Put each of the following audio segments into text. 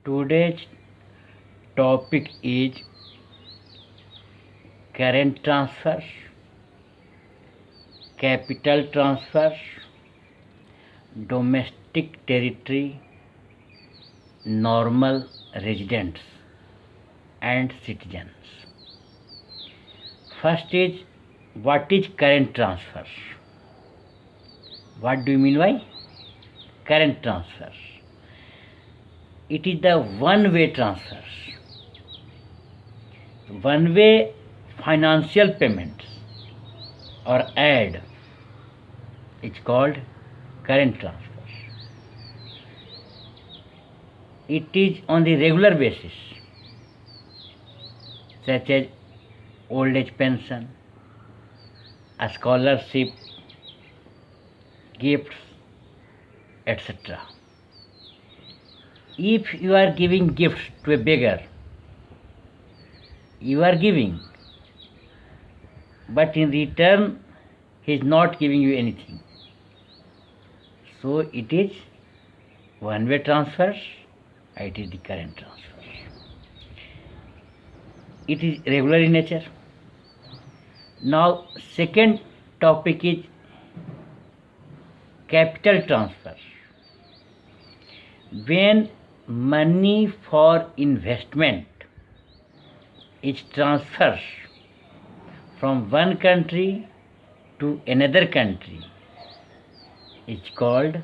Today's topic is current transfer, capital transfer, domestic territory, normal residents and citizens. First is, what is current transfer? What do you mean by current transfer? It is the one-way transfer. One-way financial payments or aid is called current transfer. It is on the regular basis, such as old age pension, a scholarship, gifts, etc. If you are giving gifts to a beggar, you are giving, but in return he is not giving you anything. So it is one-way transfer, it is the current transfer. It is regular in nature. Now, second topic is capital transfer. When money for investment is transferred from one country to another country, it's called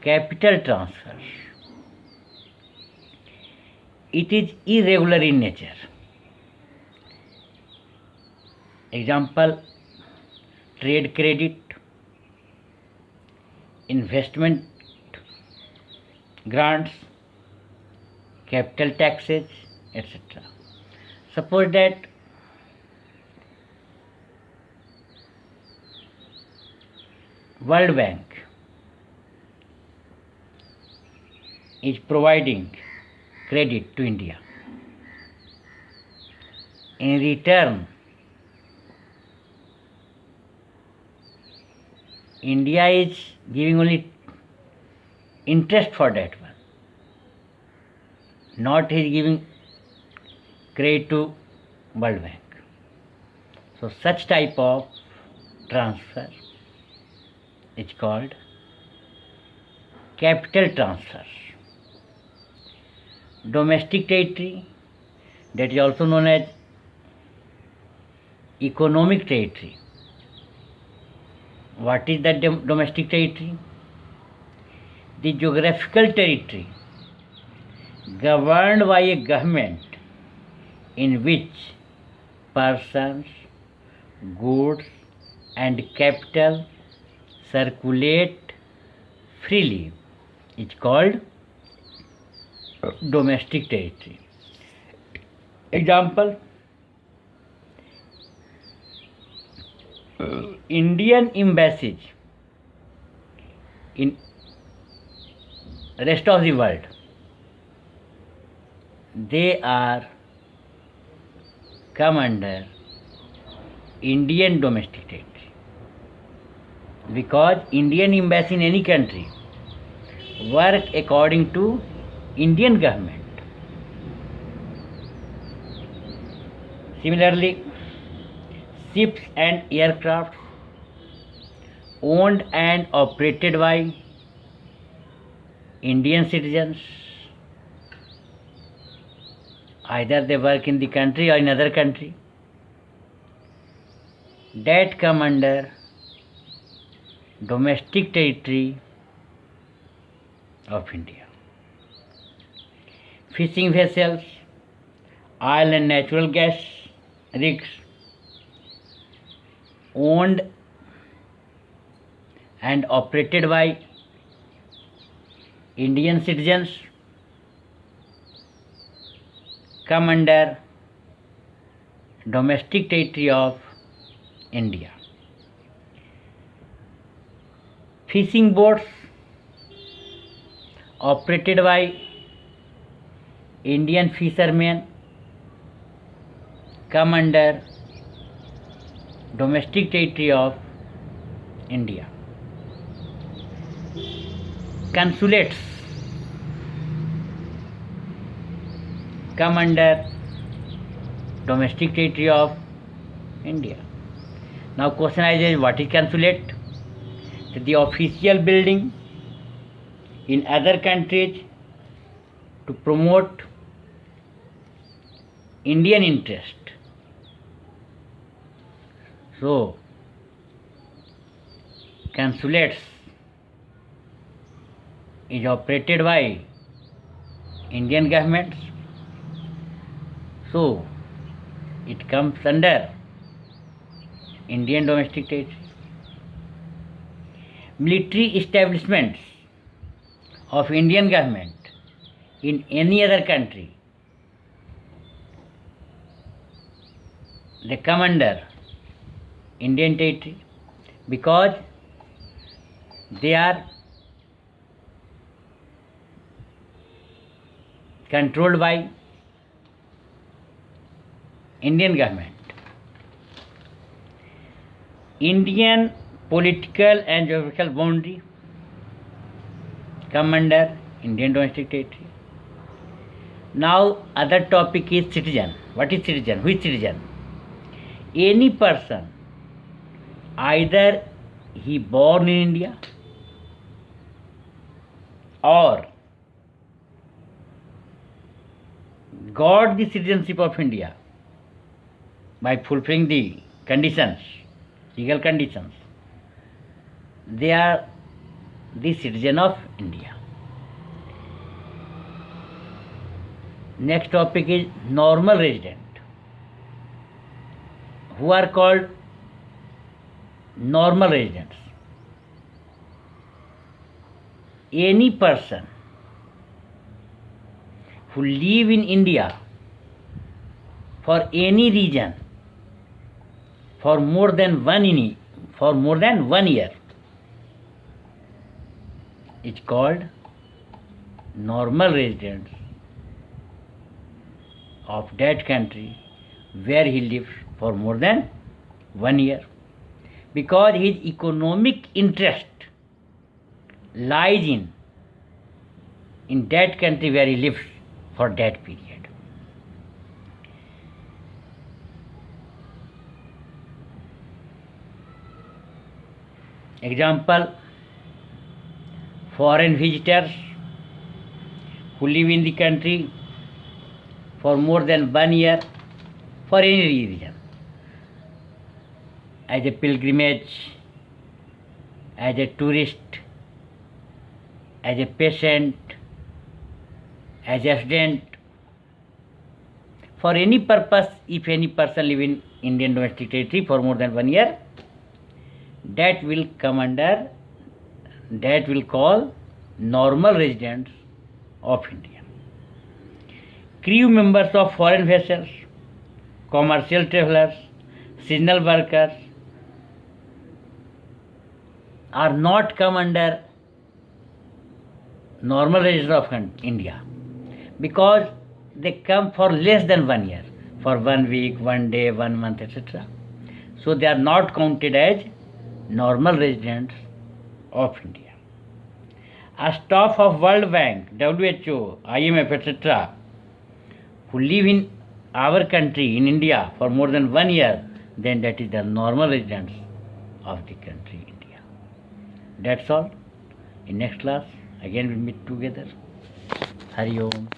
capital transfer. It is irregular in nature. Example, trade credit, investment grants, capital taxes, etc. Suppose that World Bank is providing credit to India. In return, India is giving only interest for that one, not is giving credit to World Bank. So such type of transfer is called capital transfer. Domestic territory, that is also known as economic territory. What is that domestic territory? The geographical territory governed by a government in which persons, goods and capital circulate freely is called domestic territory. Example, Indian embassies in rest of the world, they are come under Indian domestic territory, because Indian embassy in any country work according to Indian government. Similarly, ships and aircraft owned and operated by Indian citizens, either they work in the country or in other country, that come under domestic territory of India. Fishing vessels, oil and natural gas rigs owned and operated by Indian citizens come under domestic territory of India. Fishing boats operated by Indian fishermen come under domestic territory of India. Consulates come under domestic territory of India. Now question arises, what is consulate? The official building in other countries to promote Indian interest. So consulates is operated by Indian government. So it comes under Indian domestic territory. Military establishments of Indian government in any other country, they come under Indian territory because they are controlled by Indian government. Indian political and geographical boundary come under Indian domestic territory. Now other topic is citizen. What is citizen? Who is citizen? Any person, either he born in India or got the citizenship of India by fulfilling the conditions, legal conditions, they are the citizen of India. Next topic is normal resident. Who are called normal residents? Any person who live in India for any reason for more than 1 year is called normal residents of that country where he lives for more than 1 year, because his economic interest lies in that country where he lives for that period. Example, foreign visitors who live in the country for more than 1 year for any reason, as a pilgrimage, as a tourist, as a patient, as a student, for any purpose. If any person live in Indian domestic territory for more than 1 year, that will come under, that will call normal residents of India. Crew members of foreign vessels, commercial travelers, seasonal workers are not come under normal residents of India, because they come for less than 1 year, for 1 week, 1 day, 1 month, etc. So they are not counted as normal residents of India. A staff of World Bank, WHO, IMF, etc., who live in our country, in India, for more than 1 year, then that is the normal residents of the country, India. That's all. In next class, again we'll meet together. Hari Om.